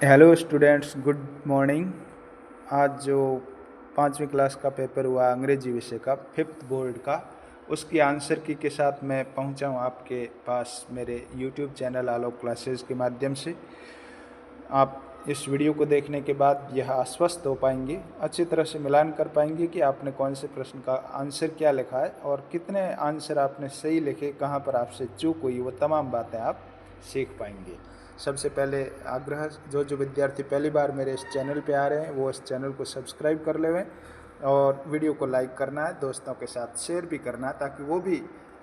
Hello students, good morning. आज जो 5वीं क्लास का पेपर हुआ अंग्रेजी विषय का 5th बोर्ड का, उसकी आंसर की के साथ मैं पहुंचा हूं आपके पास मेरे यूट्यूब चैनल आलोक क्लासेस के माध्यम से। आप इस वीडियो को देखने के बाद यह आश्वस्त हो पाएंगे, अच्छी तरह से मिलान कर पाएंगे कि आपने कौन से प्रश्न का आंसर क्या लिखा है और कितने आंसर आपने सही लिखे, कहाँ पर आपसे चूक हुई, वो तमाम बातें आप सीख पाएंगे। सबसे पहले आग्रह, जो विद्यार्थी पहली बार मेरे इस चैनल पे आ रहे हैं वो इस चैनल को सब्सक्राइब कर लेवें और वीडियो को लाइक करना है, दोस्तों के साथ शेयर भी करना है, ताकि वो भी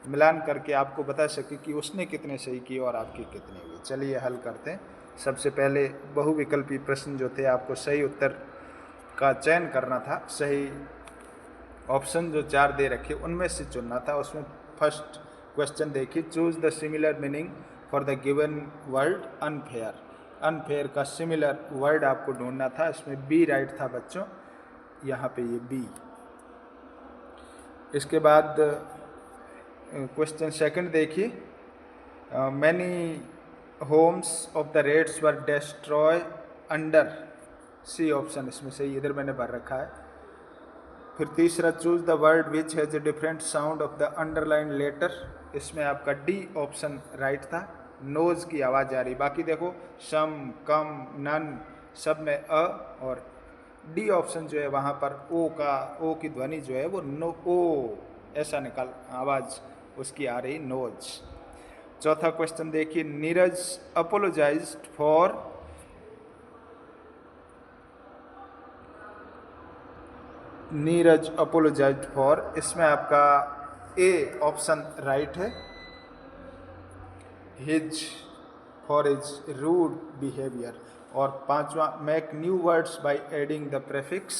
मिलान करके आपको बता सके कि उसने कितने सही किए और आपकी कितनी हुई। चलिए हल करते हैं। सबसे पहले बहुविकल्पी प्रश्न जो थे, आपको सही उत्तर का चयन करना था। सही ऑप्शन जो 4 दे रखे उनमें से चुनना था। उसमें फर्स्ट क्वेश्चन देखिए, choose the similar meaning for the given word unfair. Unfair का सिमिलर वर्ड आपको ढूंढना था। इसमें बी राइट था बच्चों, यहाँ पे ये बी। इसके बाद क्वेश्चन सेकंड देखिए, many homes of the reds were destroy under. C option इसमें सही, इधर मैंने भर रखा है। फिर तीसरा, choose the word which has a different sound of the underline letter. इसमें आपका डी ऑप्शन राइट था, नोज की आवाज़ आ रही। बाकी देखो सम, कम, नन सब में अ, और डी ऑप्शन जो है वहाँ पर ओ की ध्वनि जो है वो नो, ओ ऐसा निकाल आवाज़ उसकी आ रही, नोज। चौथा क्वेश्चन देखिए, Neeraj apologized for. Neeraj apologized for, इसमें आपका ए ऑप्शन राइट है, his, for his rude behaviour. और पांचवा, make new words by adding the prefix.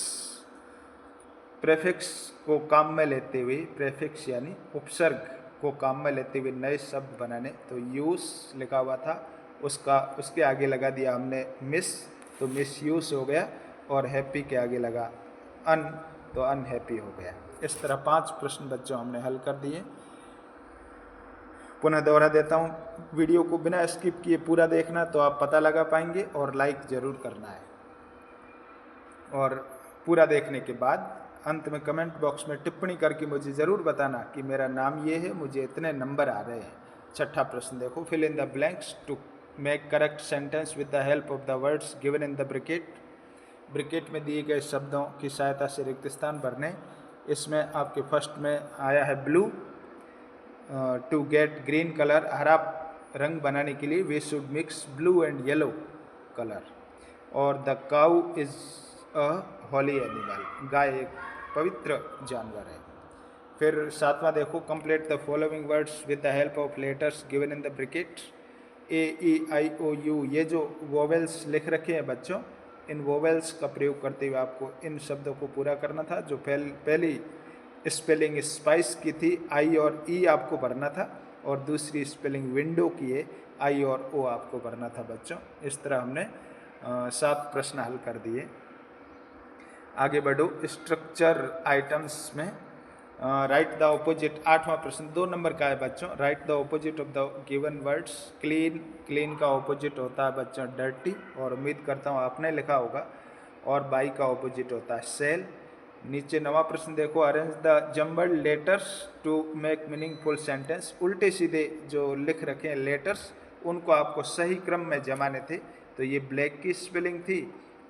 Prefix को काम में लेते हुए, प्रेफिक्स यानी उपसर्ग को काम में लेते हुए नए शब्द बनाने। तो यूज लिखा हुआ था, उसके आगे लगा दिया हमने मिस, तो मिस यूज हो गया। और हैप्पी के आगे लगा अन, तो अनहैप्पी हो गया। इस तरह 5 प्रश्न बच्चों हमने हल कर दिए। पुनः दोहरा देता हूँ, वीडियो को बिना स्किप किए पूरा देखना तो आप पता लगा पाएंगे, और लाइक ज़रूर करना है। और पूरा देखने के बाद अंत में कमेंट बॉक्स में टिप्पणी करके मुझे ज़रूर बताना कि मेरा नाम ये है, मुझे इतने नंबर आ रहे हैं। छठा प्रश्न देखो, fill in the blanks to make correct sentence with the help of the words given in the bracket. Bracket में दिए गए शब्दों की सहायता से रिक्त स्थान भरने। इसमें आपके फर्स्ट में आया है blue, to get green colour, हरा रंग बनाने के लिए we should mix blue and yellow colour. और the cow is a holy animal, गाय एक पवित्र जानवर है। फिर सातवां देखो, complete the following words with the help of letters given in the bracket. A, E, I, O, U, ये जो वोवेल्स लिख रखे हैं बच्चों, इन वोवेल्स का प्रयोग करते हुए आपको इन शब्दों को पूरा करना था। जो पहली स्पेलिंग स्पाइस की थी, आई और ई आपको भरना था, और दूसरी स्पेलिंग विंडो की है, आई और ओ आपको भरना था बच्चों। इस तरह हमने 7 प्रश्न हल कर दिए। आगे बढ़ो, स्ट्रक्चर आइटम्स में राइट द ऑपोजिट। 8वां प्रश्न 2 नंबर का है बच्चों। Right the opposite of the given words. Clean, clean का ऑपोजिट होता है बच्चों डर्टी, और उम्मीद करता हूँ आपने लिखा होगा। और बाई का ऑपोजिट होता है सेल। नीचे 9वां प्रश्न देखो, arrange the jumbled letters to make meaningful sentence. उल्टे सीधे जो लिख रखे हैं लेटर्स, उनको आपको सही क्रम में जमाने थे। तो ये ब्लैक की स्पेलिंग थी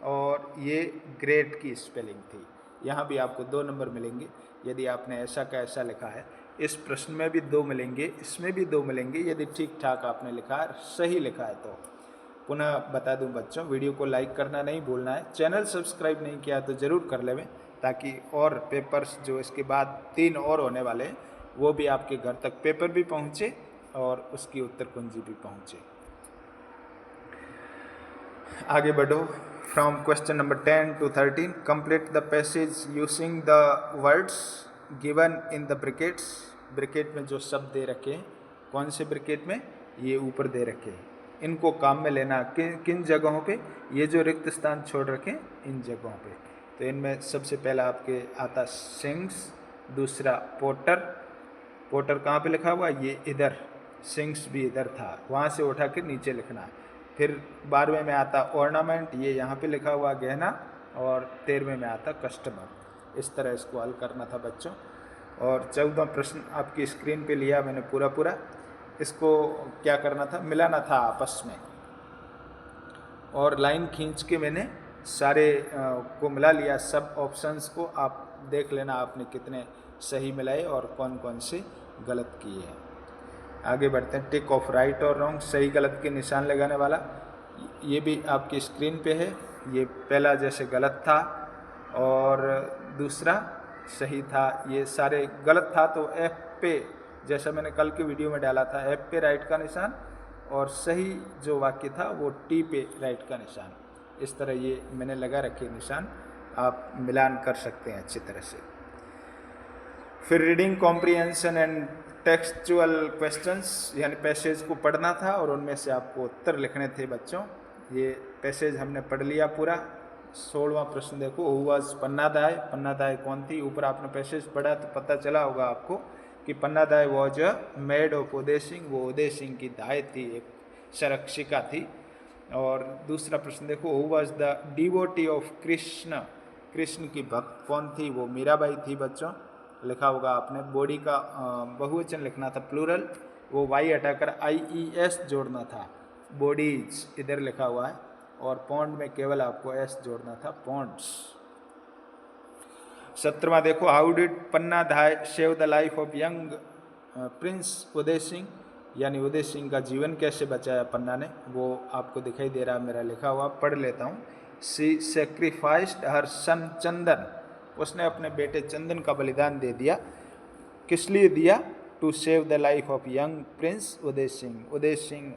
और ये ग्रेट की स्पेलिंग थी। यहाँ भी आपको 2 नंबर मिलेंगे यदि आपने ऐसा का ऐसा लिखा है। इस प्रश्न में भी 2 मिलेंगे, इसमें भी 2 मिलेंगे यदि ठीक ठाक आपने लिखा है, सही लिखा है तो। पुनः बता दूं बच्चों, वीडियो को लाइक करना नहीं भूलना है। चैनल सब्सक्राइब नहीं किया तो ज़रूर कर लेवें, ताकि और पेपर्स जो इसके बाद 3 और होने वाले हैं वो भी आपके घर तक पेपर भी पहुँचे और उसकी उत्तर कुंजी भी पहुँचे। आगे बढ़ो, from question number 10 to 13 complete the passage using the words given in the brackets. Bracket में जो शब्द दे रखे हैं, कौन से ब्रैकेट में, ये ऊपर दे रखे हैं, इनको काम में लेना। किन जगहों पे, ये जो रिक्त स्थान छोड़ रखे इन जगहों पे। तो इनमें सबसे पहला आपके आता सिंग्स, दूसरा पोटर। पोटर कहाँ पे लिखा हुआ, ये इधर, सिंग्स भी इधर था, वहाँ से उठा के नीचे लिखना है। फिर 12वें में आता ऑर्नामेंट, ये यहाँ पे लिखा हुआ गहना, और 13वें में आता कस्टमर। इस तरह इसको हल करना था बच्चों। और 14वां प्रश्न आपकी स्क्रीन पे लिया मैंने पूरा। इसको क्या करना था, मिलाना था आपस में, और लाइन खींच के मैंने सारे को मिला लिया, सब ऑप्शंस को। आप देख लेना आपने कितने सही मिलाए और कौन कौन से गलत किए हैं। आगे बढ़ते हैं। टिक ऑफ राइट और रॉन्ग, सही गलत के निशान लगाने वाला, ये भी आपकी स्क्रीन पे है। ये पहला जैसे गलत था और दूसरा सही था, ये सारे गलत था। तो एफ पे, जैसा मैंने कल के वीडियो में डाला था, एफ पे राइट का निशान, और सही जो वाक्य था वो टी पे राइट का निशान। इस तरह ये मैंने लगा रखे निशान, आप मिलान कर सकते हैं अच्छी तरह से। फिर reading comprehension and textual questions, यानी पैसेज को पढ़ना था और उनमें से आपको उत्तर लिखने थे बच्चों। ये पैसेज हमने पढ़ लिया पूरा। 16वां प्रश्न देखो, हु वाज पन्नादाय, पन्नादाय कौन थी। ऊपर आपने पैसेज पढ़ा तो पता चला होगा आपको कि पन्नादाय was a made of Uday Singh, वो उदय सिंह की दाय थी, एक संरक्षिका थी। और दूसरा प्रश्न देखो, who was the devotee of Krishna, Krishna की भक्त कौन थी, वो मीराबाई थी बच्चों। लिखा होगा आपने, बॉडी का बहुवचन लिखना था प्लूरल, वो वाई हटाकर IES जोड़ना था, बॉडीज इधर लिखा हुआ है, और पौंड में केवल आपको S जोड़ना था, पौंड्स। 17वां देखो, how did Panna Dai save the life of young prince Uday Singh, यानी उदय सिंह का जीवन कैसे बचाया पन्ना ने, वो आपको दिखाई दे रहा है मेरा लिखा हुआ, पढ़ लेता हूँ। सी सेक्रीफाइस्ड हर सन चंदन, उसने अपने बेटे चंदन का बलिदान दे दिया। किस लिए दिया, to save the life of young prince Uday Singh, Uday Singh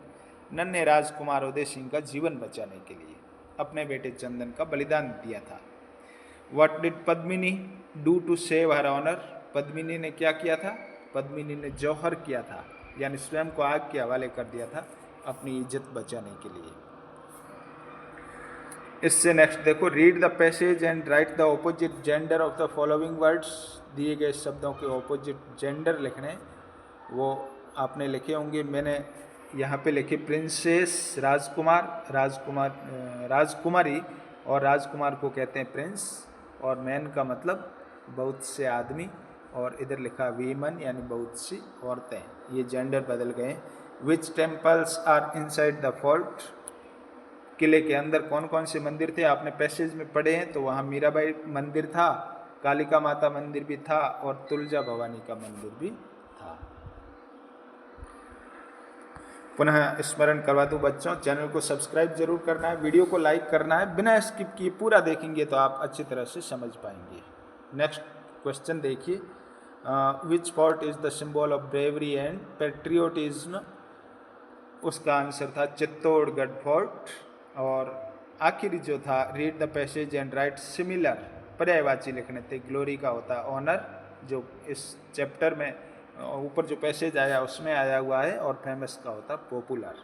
नन्हे राजकुमार उदय सिंह का जीवन बचाने के लिए अपने बेटे चंदन का बलिदान दिया था। What did Padmini do to save her honour, Padmini ने क्या किया था, पद्मिनी ने जौहर किया था, यानी स्वयं को आग के हवाले कर दिया था अपनी इज्जत बचाने के लिए। इससे नेक्स्ट देखो, read the passage and right the opposite gender of the following words, दिए गए शब्दों के ऑपोजिट जेंडर लिखने, वो आपने लिखे होंगे। मैंने यहाँ पे लिखे प्रिंसेस राजकुमार, राजकुमारी, और राजकुमार को कहते हैं प्रिंस, और मैन का मतलब बहुत से आदमी, और इधर लिखा वीमन यानी बहुत सी औरतें, ये जेंडर बदल गए। Which temples are inside the fort, किले के अंदर कौन कौन से मंदिर थे, आपने पैसेज में पढ़े हैं, तो वहाँ मीराबाई मंदिर था, कालिका माता मंदिर भी था, और तुलजा भवानी का मंदिर भी था। पुनः स्मरण करवा दूं बच्चों, चैनल को सब्सक्राइब जरूर करना है, वीडियो को लाइक करना है, बिना स्किप किए पूरा देखेंगे तो आप अच्छी तरह से समझ पाएंगे। नेक्स्ट क्वेश्चन देखिए, which fort is the symbol of bravery and patriotism, उसका आंसर था चित्तौड़गढ़ फोर्ट। और आखिरी जो था, read the passage and write similar, पर्यायवाची लिखने थे, ग्लोरी का होता ऑनर, जो इस चैप्टर में ऊपर जो पैसेज आया उसमें आया हुआ है, और फेमस का होता पॉपुलर।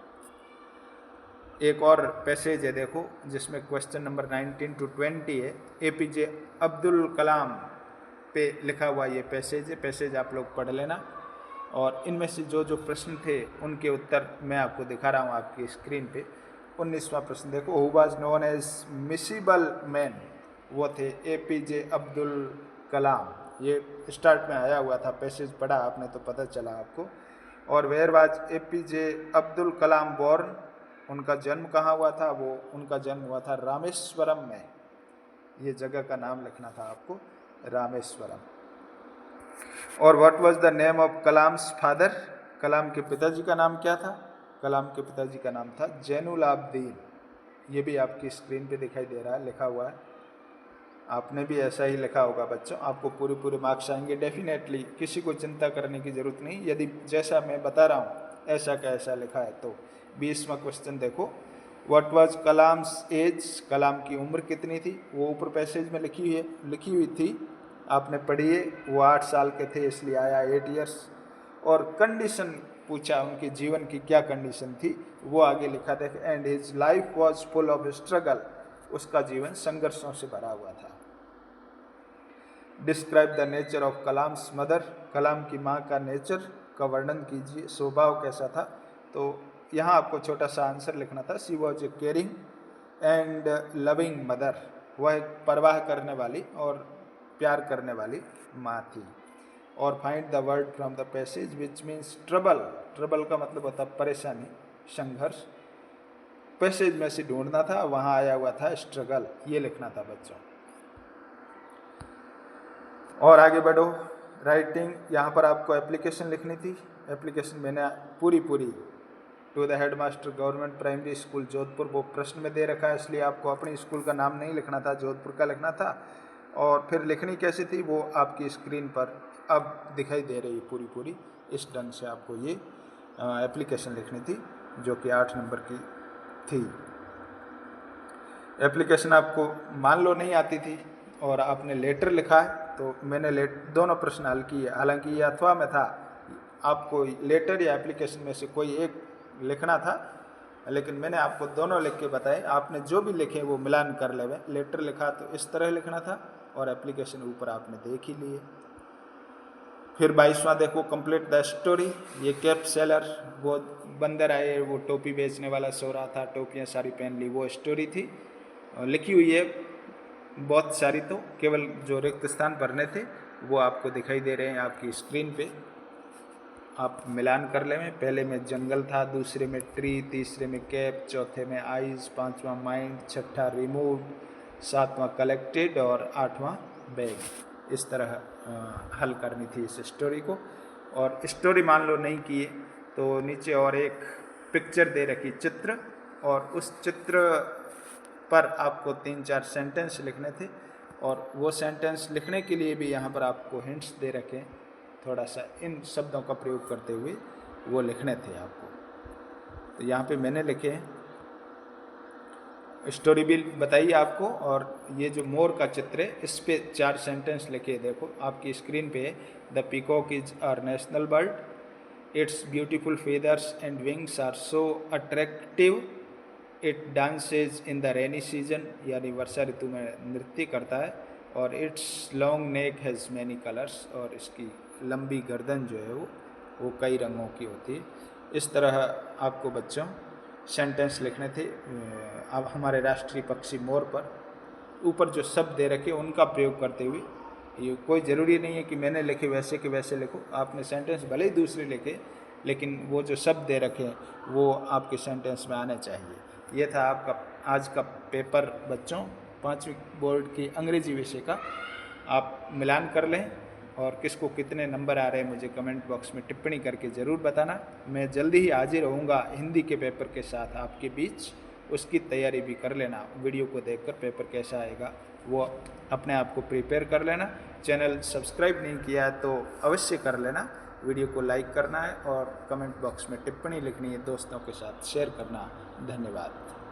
एक और पैसेज है देखो, जिसमें क्वेश्चन नंबर 19 to 20 है, APJ अब्दुल कलाम पे लिखा हुआ ये पैसेज है, पैसेज आप लोग पढ़ लेना। और इनमें से जो जो प्रश्न थे उनके उत्तर मैं आपको दिखा रहा हूँ आपकी स्क्रीन पे। 19वां प्रश्न देखो, who was known as missile man, वो थे APJ अब्दुल कलाम, ये स्टार्ट में आया हुआ था, पैसेज पढ़ा आपने तो पता चला आपको। और where was APJ Abdul Kalam born, उनका जन्म कहाँ हुआ था, वो उनका जन्म हुआ था रामेश्वरम में, ये जगह का नाम लिखना था आपको, रामेश्वरम। और what was the name of Kalam's father, Kalam के पिताजी का नाम क्या था, कलाम के पिताजी का नाम था जैनुल आबदीन, ये भी आपकी स्क्रीन पे दिखाई दे रहा है, लिखा हुआ है, आपने भी ऐसा ही लिखा होगा बच्चों, आपको पूरे मार्क्स आएंगे डेफिनेटली, किसी को चिंता करने की ज़रूरत नहीं, यदि जैसा मैं बता रहा हूँ ऐसा का ऐसा लिखा है तो। 20वां क्वेश्चन देखो, व्हाट वाज कलाम्स एज, कलाम की उम्र कितनी थी, वो ऊपर पैसेज में लिखी हुई थी, आपने पढ़ी है, वो 8 साल के थे इसलिए आया 8 ईयर्स। और कंडीशन पूछा, उनके जीवन की क्या कंडीशन थी, वो आगे लिखा था, and his life was full of struggle, उसका जीवन संघर्षों से भरा हुआ था। Describe the nature of Kalam's mother, Kalam की माँ का नेचर का वर्णन कीजिए, स्वभाव कैसा था, तो यहाँ आपको छोटा सा आंसर लिखना था। She was a caring and loving mother, वह एक परवाह करने वाली और प्यार करने वाली माँ थी। और find the word from the passage which means trouble, trouble का मतलब होता है परेशानी, संघर्ष। पैसेज में से ढूंढना था, वहाँ आया हुआ था स्ट्रगल, ये लिखना था बच्चों। और आगे बढ़ो, राइटिंग, यहाँ पर आपको एप्लीकेशन लिखनी थी। एप्लीकेशन मैंने पूरी to the headmaster government primary school Jodhpur, वो प्रश्न में दे रखा है, इसलिए आपको अपने स्कूल का नाम नहीं लिखना था, जोधपुर का लिखना था। और फिर लिखनी कैसी थी वो आपकी स्क्रीन पर अब दिखाई दे रही है पूरी। इस ढंग से आपको ये एप्लीकेशन लिखनी थी, जो कि 8 नंबर की थी। एप्लीकेशन आपको मान लो नहीं आती थी और आपने लेटर लिखा है, तो मैंने दोनों प्रश्न हल किए। हालांकि ये अथवा में था, आपको लेटर या एप्लीकेशन में से कोई एक लिखना था, लेकिन मैंने आपको दोनों लिख के बताए। आपने जो भी लिखे वो मिलान कर लेवे। लेटर लिखा तो इस तरह लिखना था और एप्लीकेशन ऊपर आपने देख ही लिए। फिर 22वां देखो, कंप्लीट द स्टोरी। ये कैप सेलर, वो बंदर आए, वो टोपी बेचने वाला सो रहा था, टोपियाँ सारी पहन ली, वो स्टोरी थी। लिखी हुई है बहुत सारी, तो केवल जो रिक्त स्थान भरने थे वो आपको दिखाई दे रहे हैं आपकी स्क्रीन पे। आप मिलान कर लें। पहले में जंगल था, दूसरे में ट्री, तीसरे में कैप, चौथे में आइज, 5वां माइंड, छठा रिमूव, 7वां कलेक्टेड और 8वां बैग। इस तरह हल करनी थी इस स्टोरी को। और स्टोरी मान लो नहीं किए तो नीचे और एक पिक्चर दे रखी, चित्र, और उस चित्र पर आपको 3-4 सेंटेंस लिखने थे। और वो सेंटेंस लिखने के लिए भी यहाँ पर आपको हिंट्स दे रखे, थोड़ा सा इन शब्दों का प्रयोग करते हुए वो लिखने थे आपको। तो यहाँ पे मैंने लिखे हैं, स्टोरी भी बताइए आपको, और ये जो मोर का चित्र है इस पे 4 सेंटेंस लिखे। देखो आपकी स्क्रीन पे, the peacock is our national bird, its beautiful feathers and wings are so attractive, it dances in the rainy season, यानी वर्षा ऋतु में नृत्य करता है, और its long neck has many colours, और इसकी लंबी गर्दन जो है वो कई रंगों की होती है। इस तरह आपको बच्चों सेंटेंस लिखने थे। अब हमारे राष्ट्रीय पक्षी मोर पर ऊपर जो शब्द दे रखे उनका प्रयोग करते हुए, ये कोई ज़रूरी नहीं है कि मैंने लिखे वैसे के वैसे लिखो। आपने सेंटेंस भले ही दूसरे लिखे, लेकिन वो जो शब्द दे रखे वो आपके सेंटेंस में आने चाहिए। ये था आपका आज का पेपर बच्चों, 5वीं बोर्ड की अंग्रेजी विषय का। आप मिलान कर लें और किसको कितने नंबर आ रहे हैं मुझे कमेंट बॉक्स में टिप्पणी करके ज़रूर बताना। मैं जल्दी ही हाजिर होऊंगा हिंदी के पेपर के साथ आपके बीच, उसकी तैयारी भी कर लेना। वीडियो को देखकर पेपर कैसा आएगा वो अपने आप को प्रिपेयर कर लेना। चैनल सब्सक्राइब नहीं किया है तो अवश्य कर लेना। वीडियो को लाइक करना है और कमेंट बॉक्स में टिप्पणी लिखनी है, दोस्तों के साथ शेयर करना। धन्यवाद।